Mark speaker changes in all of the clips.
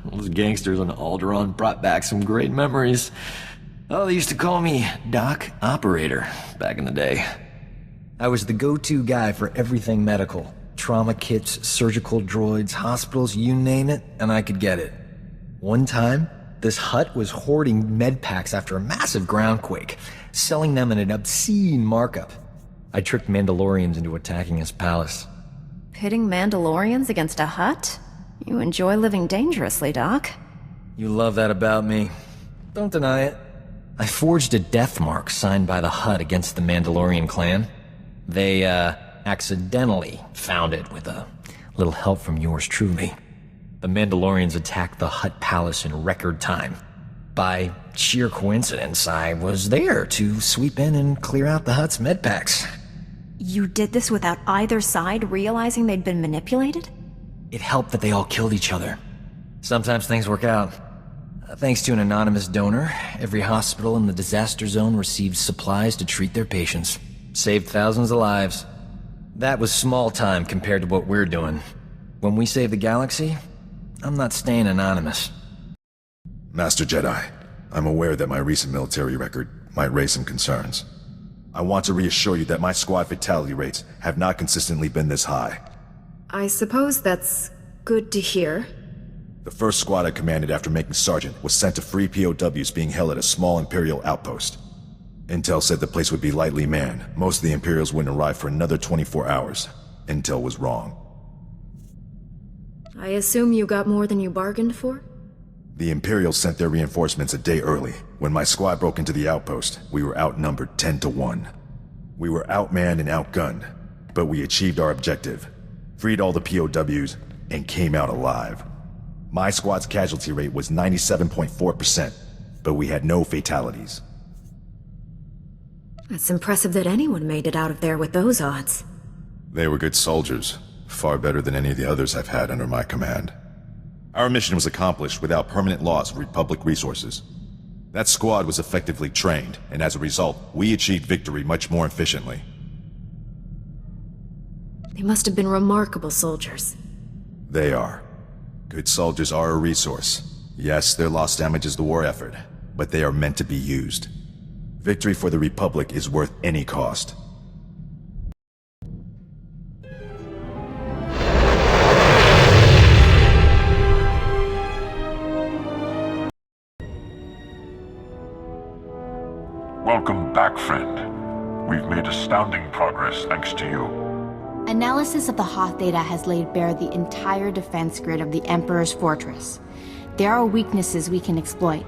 Speaker 1: Those gangsters on Alderaan brought back some great memories. Oh, they used to call me Doc Operator back in the day. I was the go-to guy for everything medical. Trauma kits, surgical droids, hospitals, you name it, and I could get it. One time, this hut was hoarding med packs after a massive groundquake, selling them at an obscene markup. I tricked Mandalorians into attacking his palace.
Speaker 2: Pitting Mandalorians against a hut? You enjoy living dangerously, Doc.
Speaker 1: You love that about me. Don't deny it. I forged a death mark signed by the Hutt against the Mandalorian clan. They, accidentally found it with a little help from yours truly. The Mandalorians attacked the Hutt palace in record time. By sheer coincidence, I was there to sweep in and clear out the Hutt's medpacks.
Speaker 2: You did this without either side realizing they'd been manipulated?
Speaker 1: It helped that they all killed each other. Sometimes things work out. Thanks to an anonymous donor, every hospital in the disaster zone received supplies to treat their patients. Saved thousands of lives. That was small time compared to what we're doing. When we save the galaxy, I'm not staying anonymous.
Speaker 3: Master Jedi, I'm aware that my recent military record might raise some concerns. I want to reassure you that my squad fatality rates have not consistently been this high.
Speaker 4: I suppose that's good to hear.
Speaker 3: The first squad I commanded after making Sergeant was sent to free POWs being held at a small Imperial outpost. Intel said the place would be lightly manned. Most of the Imperials wouldn't arrive for another 24 hours. Intel was wrong.
Speaker 4: I assume you got more than you bargained for?
Speaker 3: The Imperials sent their reinforcements a day early. When my squad broke into the outpost, we were outnumbered 10-1. We were outmanned and outgunned, but we achieved our objective, freed all the POWs, and came out alive. My squad's casualty rate was 97.4%, but we had no fatalities.
Speaker 4: It's impressive that anyone made it out of there with those odds.
Speaker 3: They were good soldiers, far better than any of the others I've had under my command. Our mission was accomplished without permanent loss of Republic resources. That squad was effectively trained, and as a result, we achieved victory much more efficiently.
Speaker 4: They must have been remarkable soldiers.
Speaker 3: They are. Good soldiers are a resource. Yes, their loss damages the war effort, but they are meant to be used. Victory for the Republic is worth any cost.
Speaker 5: Welcome back, friend. We've made astounding progress thanks to you.
Speaker 6: Analysis of the Hoth data has laid bare the entire defense grid of the Emperor's fortress. There are weaknesses we can exploit.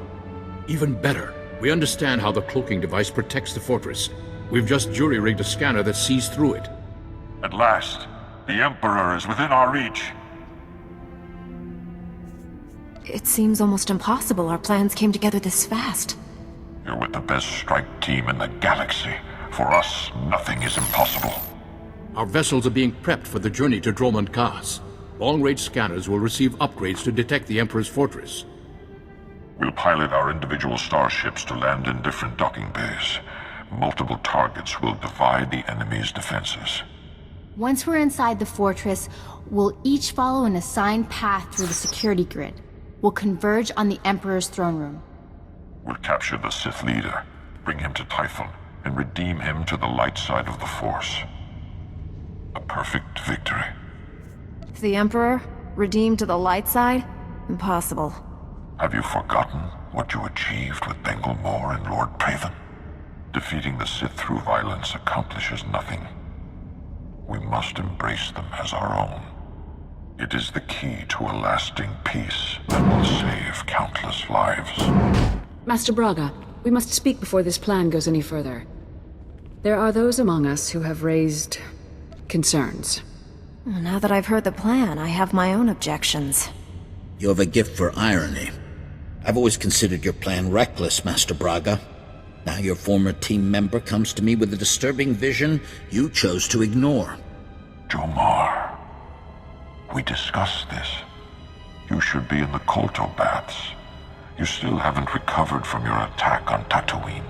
Speaker 7: Even better, we understand how the cloaking device protects the fortress. We've just jury-rigged a scanner that sees through it.
Speaker 5: At last, the Emperor is within our reach.
Speaker 2: It seems almost impossible our plans came together this fast.
Speaker 5: You're with the best strike team in the galaxy. For us, nothing is impossible.
Speaker 7: Our vessels are being prepped for the journey to Dromund Kaas. Long-range scanners will receive upgrades to detect the Emperor's fortress.
Speaker 5: We'll pilot our individual starships to land in different docking bays. Multiple targets will divide the enemy's defenses.
Speaker 6: Once we're inside the fortress, we'll each follow an assigned path through the security grid. We'll converge on the Emperor's throne room.
Speaker 5: We'll capture the Sith leader, bring him to Typhon, and redeem him to the light side of the Force. A perfect victory.
Speaker 2: The Emperor? Redeemed to the light side? Impossible.
Speaker 5: Have you forgotten what you achieved with Bengal Moore and Lord Praven? Defeating the Sith through violence accomplishes nothing. We must embrace them as our own. It is the key to a lasting peace that will save countless lives.
Speaker 8: Master Braga, we must speak before this plan goes any further. There are those among us who have raised concerns.
Speaker 2: Now that I've heard the plan, I have my own objections.
Speaker 9: You have a gift for irony. I've always considered your plan reckless, Master Braga. Now your former team member comes to me with a disturbing vision you chose to ignore.
Speaker 5: Jomar, we discussed this. You should be in the Kolto baths. You still haven't recovered from your attack on Tatooine.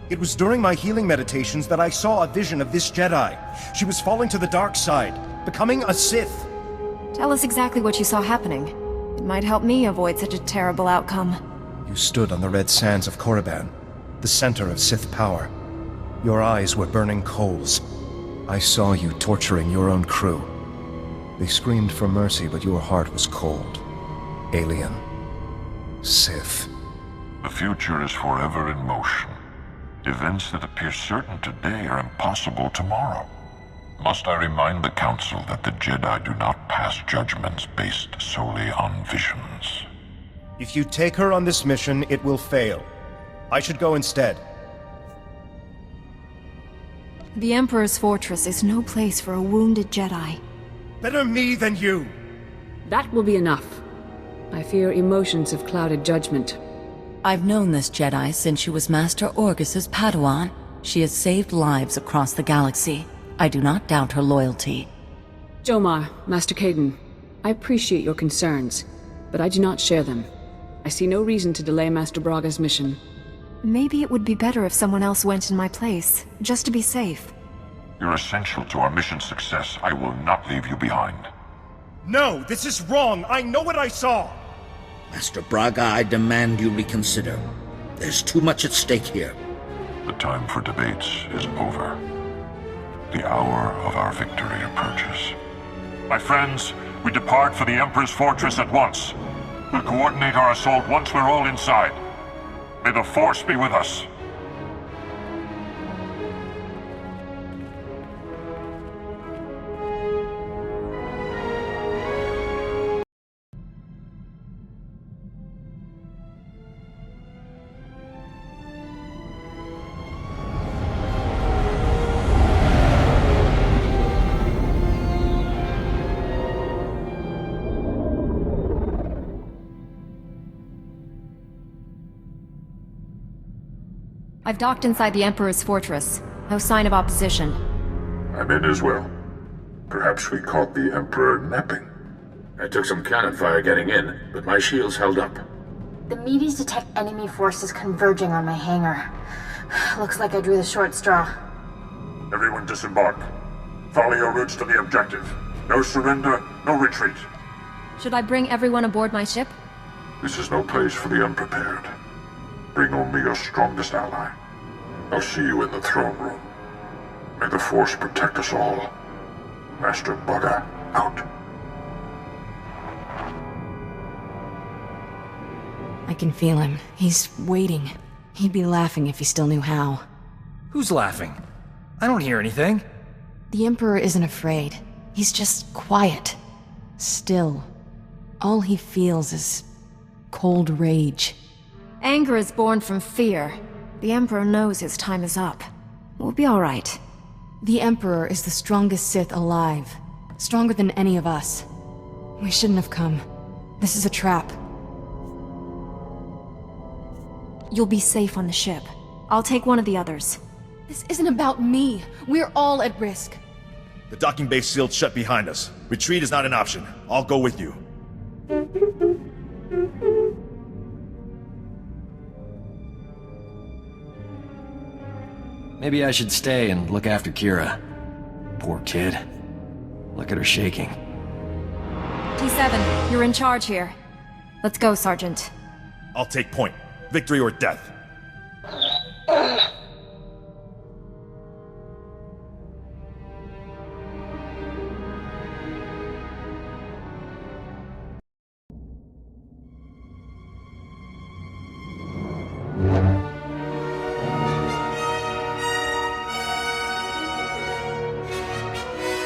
Speaker 10: It was during my healing meditations that I saw a vision of this Jedi. She was falling to the dark side, becoming a Sith.
Speaker 2: Tell us exactly what you saw happening. It might help me avoid such a terrible outcome.
Speaker 10: You stood on the red sands of Korriban, the center of Sith power. Your eyes were burning coals. I saw you torturing your own crew. They screamed for mercy, but your heart was cold. Alien. Sith.
Speaker 5: The future is forever in motion. Events that appear certain today are impossible tomorrow. Must I remind the Council that the Jedi do not pass judgments based solely on visions?
Speaker 10: If you take her on this mission, it will fail. I should go instead.
Speaker 2: The Emperor's fortress is no place for a wounded Jedi.
Speaker 10: Better me than you!
Speaker 8: That will be enough. I fear emotions have clouded judgment.
Speaker 11: I've known this Jedi since she was Master Orgus's Padawan. She has saved lives across the galaxy. I do not doubt her loyalty.
Speaker 8: Jomar, Master Caden, I appreciate your concerns, but I do not share them. I see no reason to delay Master Braga's mission.
Speaker 2: Maybe it would be better if someone else went in my place, just to be safe.
Speaker 5: You're essential to our mission's success. I will not leave you behind.
Speaker 10: No, this is wrong! I know what I saw!
Speaker 9: Master Braga, I demand you reconsider. There's too much at stake here.
Speaker 5: The time for debates is over. The hour of our victory approaches. My friends, we depart for the Emperor's fortress at once. We'll coordinate our assault once we're all inside. May the Force be with us.
Speaker 2: I've docked inside the Emperor's fortress. No sign of opposition.
Speaker 5: I'm in as well. Perhaps we caught the Emperor napping.
Speaker 7: I took some cannon fire getting in, but my shields held up.
Speaker 6: The meteors detect enemy forces converging on my hangar. Looks like I drew the short straw.
Speaker 5: Everyone disembark. Follow your routes to the objective. No surrender, no retreat.
Speaker 2: Should I bring everyone aboard my ship?
Speaker 5: This is no place for the unprepared. Bring only your strongest ally. I'll see you in the throne room. May the Force protect us all. Master Braga, out.
Speaker 11: I can feel him. He's waiting. He'd be laughing if he still knew how.
Speaker 1: Who's laughing? I don't hear anything.
Speaker 11: The Emperor isn't afraid. He's just quiet. Still. All he feels is cold rage.
Speaker 2: Anger is born from fear. The Emperor knows his time is up. We'll be all right.
Speaker 11: The Emperor is the strongest Sith alive. Stronger than any of us. We shouldn't have come. This is a trap.
Speaker 2: You'll be safe on the ship. I'll take one of the others.
Speaker 11: This isn't about me. We're all at risk.
Speaker 3: The docking bay sealed shut behind us. Retreat is not an option. I'll go with you.
Speaker 1: Maybe I should stay and look after Kira. Poor kid. Look at her shaking.
Speaker 2: T7, you're in charge here. Let's go, Sergeant.
Speaker 3: I'll take point. Victory or death.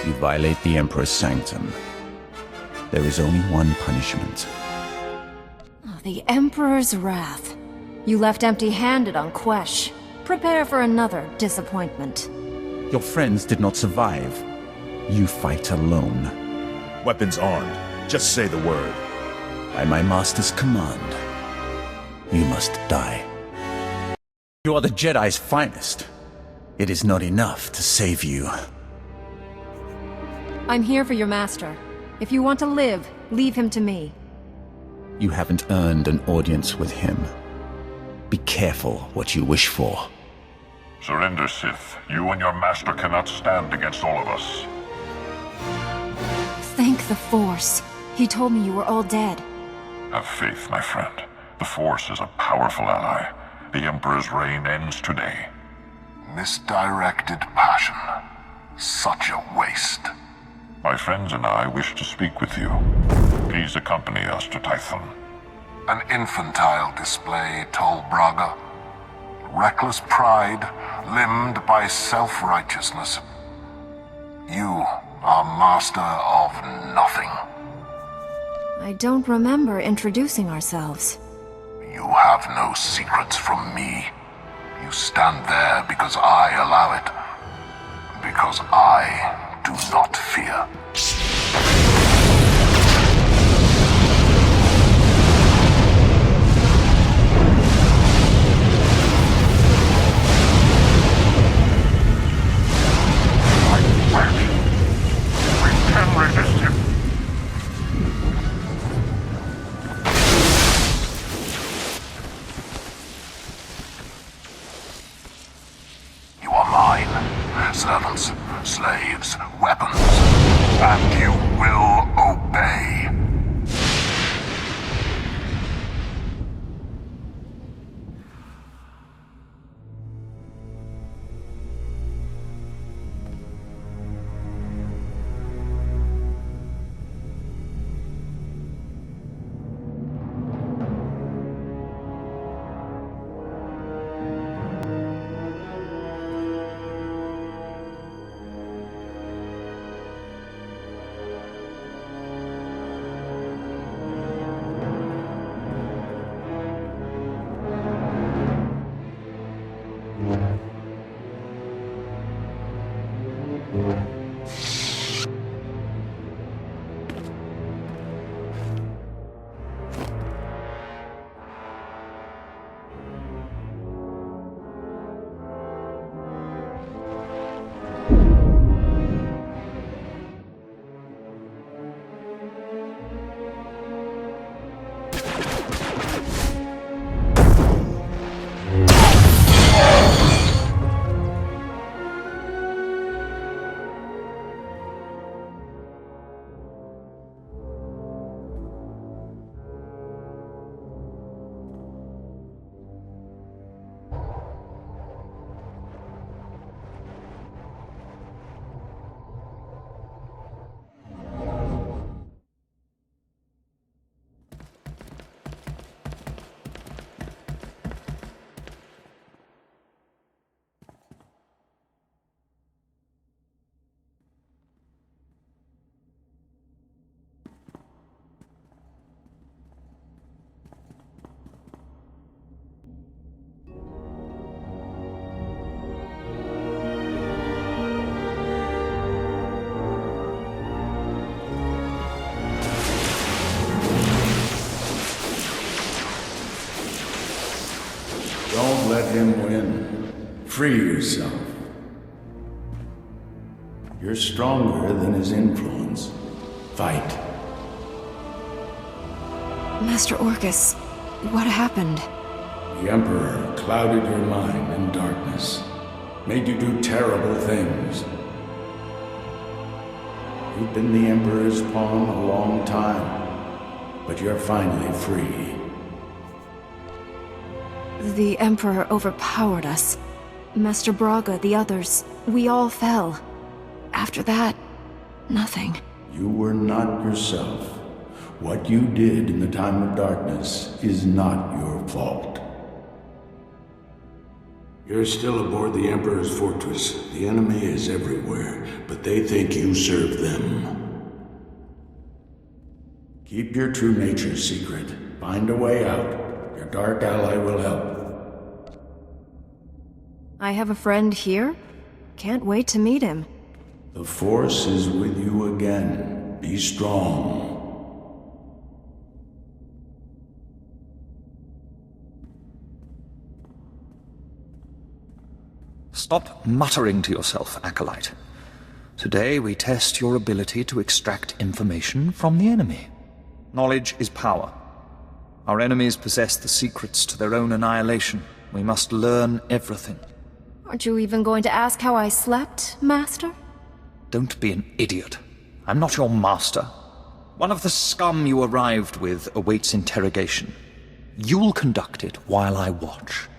Speaker 12: You violate the Emperor's sanctum. There is only one punishment.
Speaker 2: Oh, the Emperor's wrath. You left empty-handed on Quesh. Prepare for another disappointment.
Speaker 12: Your friends did not survive. You fight alone.
Speaker 3: Weapons armed. Just say the word.
Speaker 12: By my master's command, you must die. You are the Jedi's finest. It is not enough to save you.
Speaker 2: I'm here for your master. If you want to live, leave him to me.
Speaker 12: You haven't earned an audience with him. Be careful what you wish for.
Speaker 5: Surrender, Sith. You and your master cannot stand against all of us.
Speaker 2: Thank the Force. He told me you were all dead.
Speaker 5: Have faith, my friend. The Force is a powerful ally. The Emperor's reign ends today.
Speaker 13: Misdirected passion. Such a waste.
Speaker 5: My friends and I wish to speak with you. Please accompany us to Tython.
Speaker 13: An infantile display, Tol Braga. Reckless pride, limbed by self-righteousness. You are master of nothing.
Speaker 2: I don't remember introducing ourselves.
Speaker 13: You have no secrets from me. You stand there because I allow it. Because I do not fear.
Speaker 5: We can resist him.
Speaker 13: You are mine. Servants, slaves, weapons. And you will obey.
Speaker 14: Don't let him win. Free yourself. You're stronger than his influence. Fight.
Speaker 2: Master Orcus, what happened?
Speaker 14: The Emperor clouded your mind in darkness. Made you do terrible things. You've been the Emperor's pawn a long time, but you're finally free.
Speaker 2: The Emperor overpowered us. Master Braga, the others, we all fell. After that, nothing.
Speaker 14: You were not yourself. What you did in the time of darkness is not your fault. You're still aboard the Emperor's fortress. The enemy is everywhere, but they think you serve them. Keep your true nature secret. Find a way out. Your dark ally will help.
Speaker 2: I have a friend here. Can't wait to meet him.
Speaker 14: The Force is with you again. Be strong.
Speaker 15: Stop muttering to yourself, Acolyte. Today we test your ability to extract information from the enemy. Knowledge is power. Our enemies possess the secrets to their own annihilation. We must learn everything.
Speaker 2: Aren't you even going to ask how I slept, Master?
Speaker 15: Don't be an idiot. I'm not your master. One of the scum you arrived with awaits interrogation. You'll conduct it while I watch.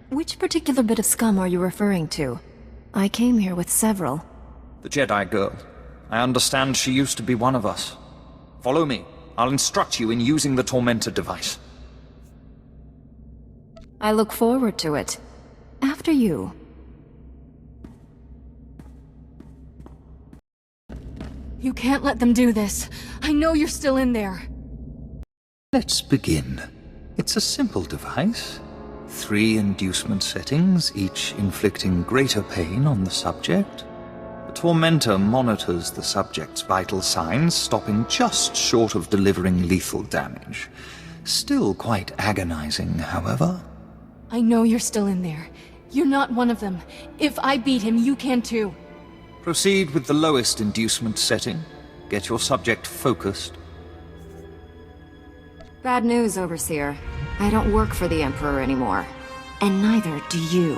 Speaker 2: Which particular bit of scum are you referring to? I came here with several.
Speaker 15: The Jedi girl. I understand she used to be one of us. Follow me. I'll instruct you in using the Tormentor device.
Speaker 2: I look forward to it. After you.
Speaker 8: You can't let them do this. I know you're still in there.
Speaker 15: Let's begin. It's a simple device. 3 inducement settings, each inflicting greater pain on the subject. The Tormentor monitors the subject's vital signs, stopping just short of delivering lethal damage. Still quite agonizing, however.
Speaker 8: I know you're still in there. You're not one of them. If I beat him, you can too.
Speaker 15: Proceed with the lowest inducement setting. Get your subject focused.
Speaker 2: Bad news, Overseer. I don't work for the Emperor anymore. And neither do you.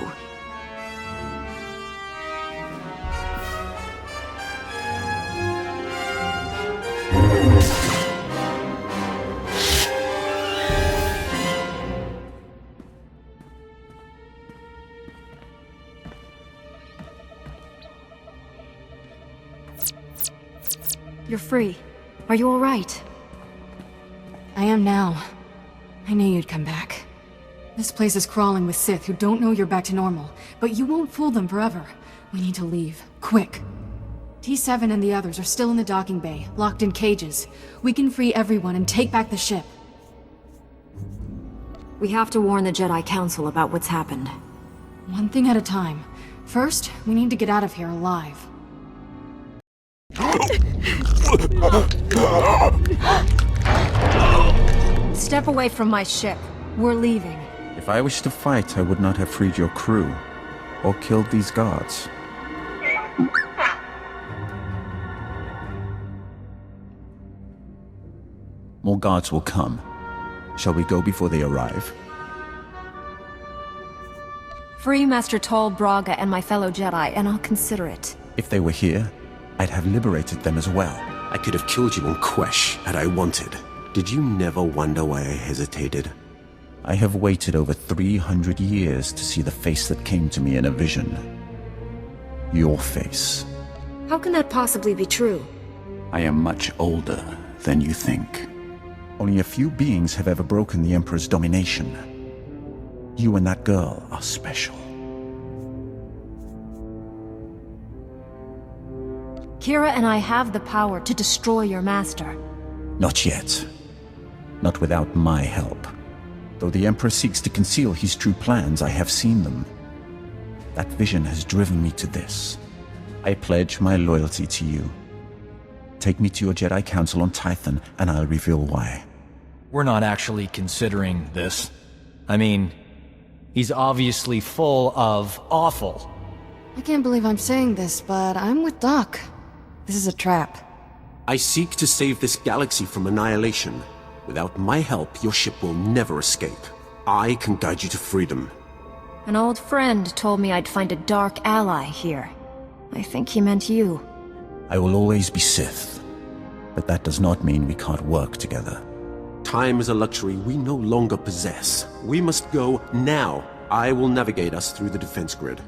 Speaker 2: You're free. Are you all right?
Speaker 8: I am now. I knew you'd come back. This place is crawling with Sith who don't know you're back to normal, but you won't fool them forever. We need to leave. Quick. T7 and the others are still in the docking bay, locked in cages. We can free everyone and take back the ship.
Speaker 2: We have to warn the Jedi Council about what's happened.
Speaker 8: One thing at a time. First, we need to get out of here alive.
Speaker 2: Step away from my ship. We're leaving.
Speaker 12: If I wished to fight, I would not have freed your crew, or killed these guards. More guards will come. Shall we go before they arrive?
Speaker 2: Free Master Tall Braga and my fellow Jedi, and I'll consider it.
Speaker 12: If they were here, I'd have liberated them as well.
Speaker 16: I could have killed you on Quesh had I wanted. Did you never wonder why I hesitated?
Speaker 12: I have waited over 300 years to see the face that came to me in a vision. Your face.
Speaker 2: How can that possibly be true?
Speaker 12: I am much older than you think. Only a few beings have ever broken the Emperor's domination. You and that girl are special.
Speaker 2: Kira and I have the power to destroy your master.
Speaker 12: Not yet. Not without my help. Though the Emperor seeks to conceal his true plans, I have seen them. That vision has driven me to this. I pledge my loyalty to you. Take me to your Jedi Council on Tython, and I'll reveal why.
Speaker 1: We're not actually considering this. I mean, he's obviously full of awful.
Speaker 8: I can't believe I'm saying this, but I'm with Doc. This is a trap.
Speaker 16: I seek to save this galaxy from annihilation. Without my help, your ship will never escape. I can guide you to freedom.
Speaker 2: An old friend told me I'd find a dark ally here. I think he meant you.
Speaker 12: I will always be Sith, but that does not mean we can't work together.
Speaker 16: Time is a luxury we no longer possess. We must go now. I will navigate us through the defense grid.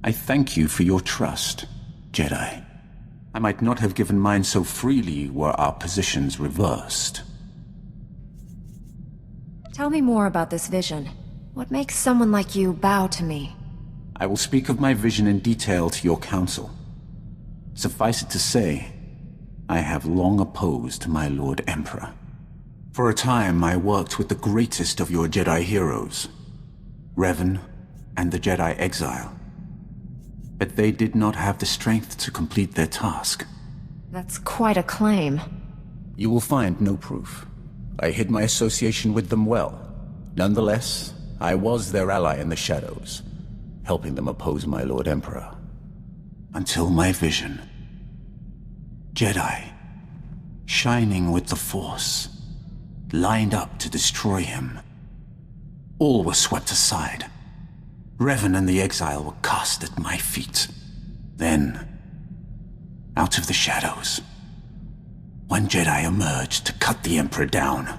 Speaker 12: I thank you for your trust, Jedi. I might not have given mine so freely were our positions reversed.
Speaker 2: Tell me more about this vision. What makes someone like you bow to me?
Speaker 12: I will speak of my vision in detail to your council. Suffice it to say, I have long opposed my Lord Emperor. For a time, I worked with the greatest of your Jedi heroes, Revan and the Jedi Exile. But they did not have the strength to complete their task.
Speaker 2: That's quite a claim.
Speaker 12: You will find no proof. I hid my association with them well. Nonetheless, I was their ally in the shadows, helping them oppose my Lord Emperor. Until my vision. Jedi, shining with the Force, lined up to destroy him. All were swept aside. Revan and the Exile were cast at my feet. Then, out of the shadows, one Jedi emerged to cut the Emperor down.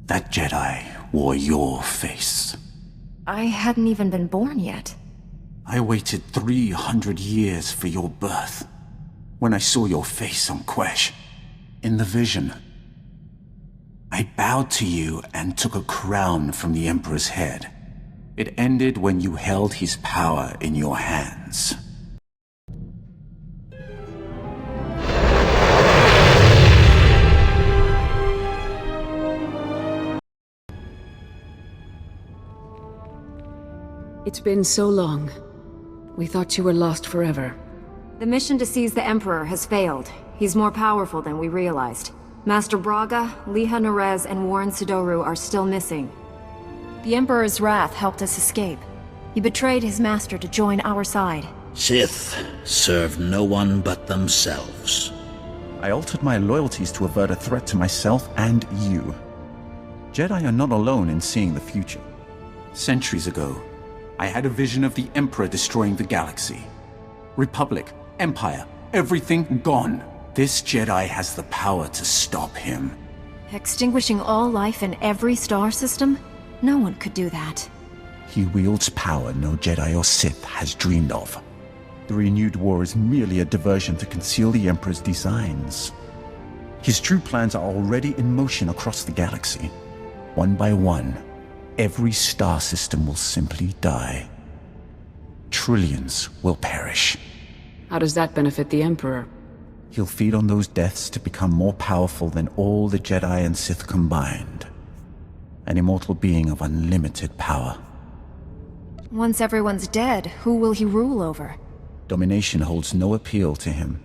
Speaker 12: That Jedi wore your face.
Speaker 2: I hadn't even been born yet.
Speaker 12: I waited 300 years for your birth. When I saw your face on Quesh, in the vision, I bowed to you and took a crown from the Emperor's head. It ended when you held his power in your hands.
Speaker 17: It's been so long. We thought you were lost forever.
Speaker 4: The mission to seize the Emperor has failed. He's more powerful than we realized. Master Braga, Liha Nerez, and Warren Sidoru are still missing.
Speaker 2: The Emperor's wrath helped us escape. He betrayed his master to join our side.
Speaker 9: Sith serve no one but themselves.
Speaker 12: I altered my loyalties to avert a threat to myself and you. Jedi are not alone in seeing the future. Centuries ago, I had a vision of the Emperor destroying the galaxy. Republic, Empire, everything gone. This Jedi has the power to stop him.
Speaker 2: Extinguishing all life in every star system? No one could do that.
Speaker 12: He wields power no Jedi or Sith has dreamed of. The renewed war is merely a diversion to conceal the Emperor's designs. His true plans are already in motion across the galaxy. One by one, every star system will simply die. Trillions will perish.
Speaker 17: How does that benefit the Emperor?
Speaker 12: He'll feed on those deaths to become more powerful than all the Jedi and Sith combined. An immortal being of unlimited power.
Speaker 2: Once everyone's dead, who will he rule over?
Speaker 12: Domination holds no appeal to him.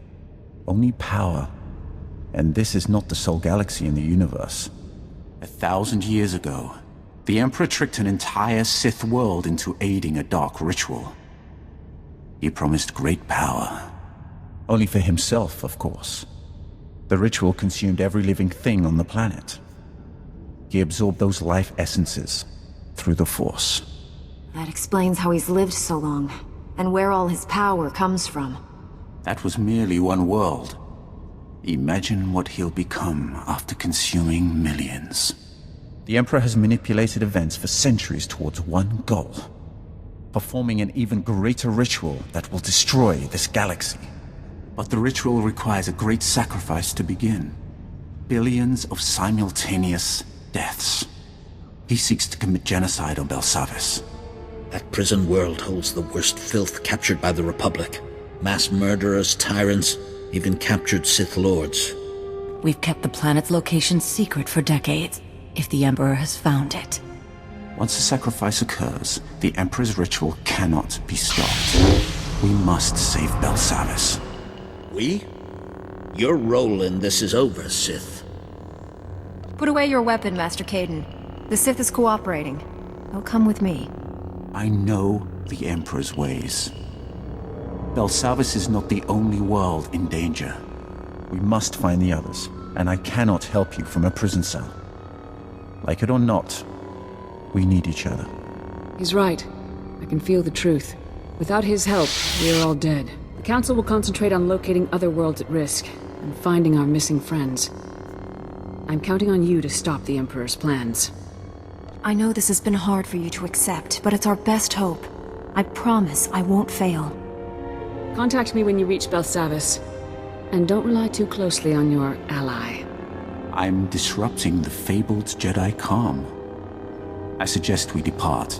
Speaker 12: Only power. And this is not the sole galaxy in the universe. 1,000 years ago, the Emperor tricked an entire Sith world into aiding a dark ritual. He promised great power. Only for himself, of course. The ritual consumed every living thing on the planet. He absorbed those life essences through the Force.
Speaker 4: That explains how he's lived so long, and where all his power comes from.
Speaker 12: That was merely one world. Imagine what he'll become after consuming millions. The Emperor has manipulated events for centuries towards one goal. Performing an even greater ritual that will destroy this galaxy. But the ritual requires a great sacrifice to begin. Billions of simultaneous deaths. He seeks to commit genocide on Belsavis.
Speaker 9: That prison world holds the worst filth captured by the Republic. Mass murderers, tyrants, even captured Sith Lords.
Speaker 11: We've kept the planet's location secret for decades, if the Emperor has found it.
Speaker 12: Once the sacrifice occurs, the Emperor's ritual cannot be stopped. We must save Belsavis.
Speaker 9: We? Your role in this is over, Sith.
Speaker 2: Put away your weapon, Master Caden. The Sith is cooperating. They'll come with me.
Speaker 12: I know the Emperor's ways. Belsavis is not the only world in danger. We must find the others, and I cannot help you from a prison cell. Like it or not, we need each other.
Speaker 17: He's right. I can feel the truth. Without his help, we are all dead. The Council will concentrate on locating other worlds at risk, and finding our missing friends. I'm counting on you to stop the Emperor's plans.
Speaker 2: I know this has been hard for you to accept, but it's our best hope. I promise I won't fail.
Speaker 17: Contact me when you reach Belsavis. And don't rely too closely on your ally.
Speaker 12: I'm disrupting the fabled Jedi calm. I suggest we depart.